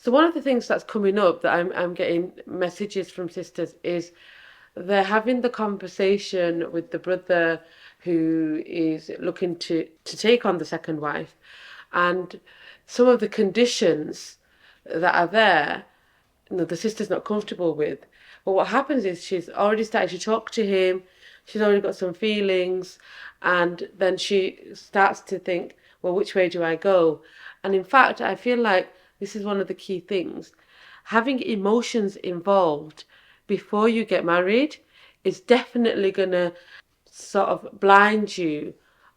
So one of the things that's coming up that I'm getting messages from sisters is they're having the conversation with the brother who is looking to take on the second wife, and some of the conditions that are there, the sister's not comfortable with. But what happens is she's already started to talk to him, she's already got some feelings, and then she starts to think, well, which way do I go? And in fact, I feel like this is one of the key things. Having emotions involved before you get married is definitely going to sort of blind you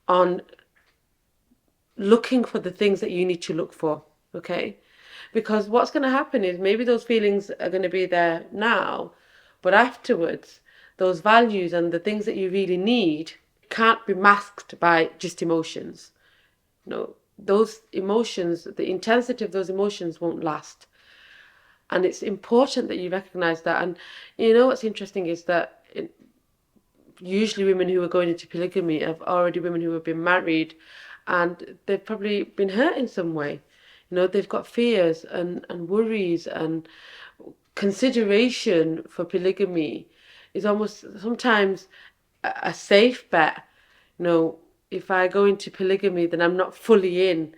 on looking for the things that you need to look for, okay? Because what's going to happen is maybe those feelings are going to be there now, but afterwards, those values and the things that you really need can't be masked by just emotions. No, those emotions, the intensity of those emotions won't last. And it's important that you recognize that. And what's interesting is that usually women who are going into polygamy are already women who have been married and they've probably been hurt in some way. They've got fears and worries, and consideration for polygamy is almost sometimes a safe bet. If I go into polygamy, then I'm not fully in.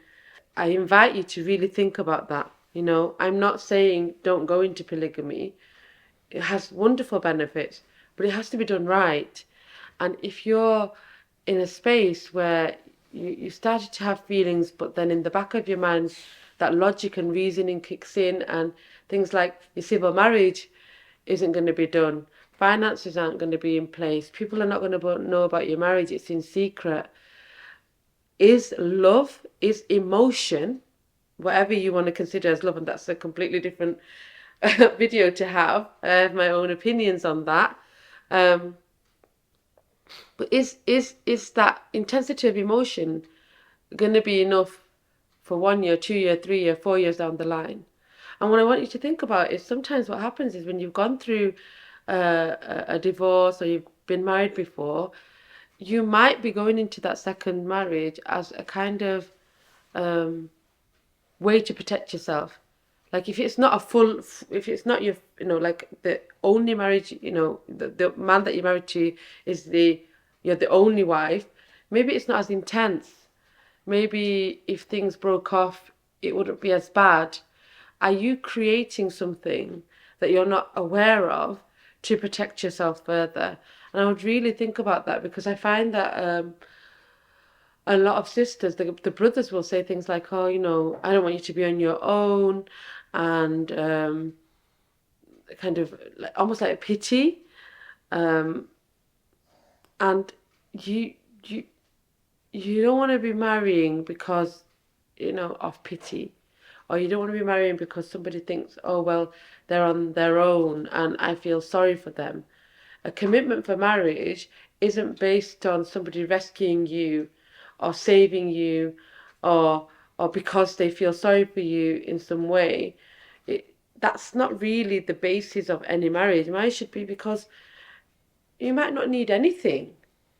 I invite you to really think about that. I'm not saying don't go into polygamy. It has wonderful benefits, but it has to be done right. And if you're in a space where you started to have feelings, but then in the back of your mind, that logic and reasoning kicks in, and things like your civil marriage isn't going to be done, finances aren't going to be in place, people are not going to know about your marriage, it's in secret. Is love, is emotion, whatever you want to consider as love, and that's a completely different video to have. I have my own opinions on that. But is that intensity of emotion going to be enough for 1 year, 2 year, 3 year, 4 years down the line? And what I want you to think about is sometimes what happens is when you've gone through a divorce or you've been married before, you might be going into that second marriage as a kind of way to protect yourself. Like if it's not your, like the only marriage, the man that you're married to is you're the only wife, maybe it's not as intense. Maybe if things broke off, it wouldn't be as bad. Are you creating something that you're not aware of to protect yourself further? And I would really think about that, because I find that a lot of sisters, the brothers will say things like, oh, I don't want you to be on your own, and kind of almost like pity. And you you you don't want to be marrying because, of pity. Or you don't want to be marrying because somebody thinks, oh, well, they're on their own and I feel sorry for them. A commitment for marriage isn't based on somebody rescuing you or saving you, or because they feel sorry for you in some way. That's not really the basis of any marriage. Marriage should be because you might not need anything.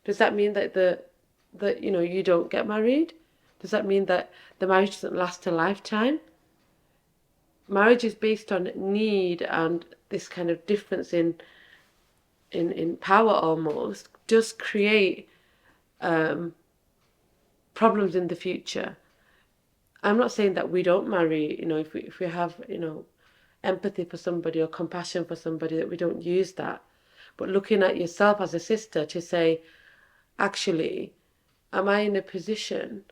Does that mean that you don't get married? Does that mean that the marriage doesn't last a lifetime? Marriage is based on need, and this kind of difference in power almost does create problems in the future. I'm not saying that we don't marry, if we have, empathy for somebody or compassion for somebody, that we don't use that. But looking at yourself as a sister to say, actually, am I in a position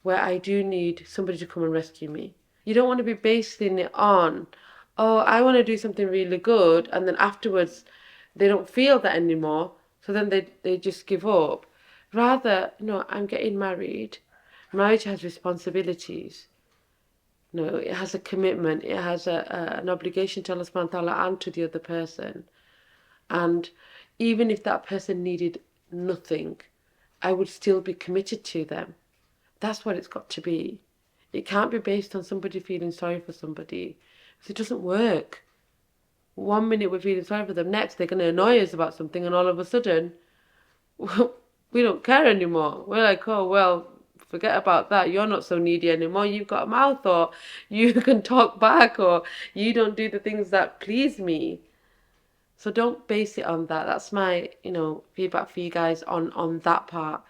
where I do need somebody to come and rescue me? You don't want to be basing it on, oh, I want to do something really good, and then afterwards they don't feel that anymore, so then they just give up. Rather, no, I'm getting married. Marriage has responsibilities. No, it has a commitment. It has an obligation to Allah subhanahu wa ta'ala and to the other person. And even if that person needed nothing, I would still be committed to them. That's what it's got to be. It can't be based on somebody feeling sorry for somebody, because it doesn't work. 1 minute we're feeling sorry for them, next they're going to annoy us about something, and all of a sudden we don't care anymore. We're like, oh, well, Forget about that. You're not so needy anymore. You've got a mouth, or you can talk back, or you don't do the things that please me. So don't base it on that. That's my, feedback for you guys on that part.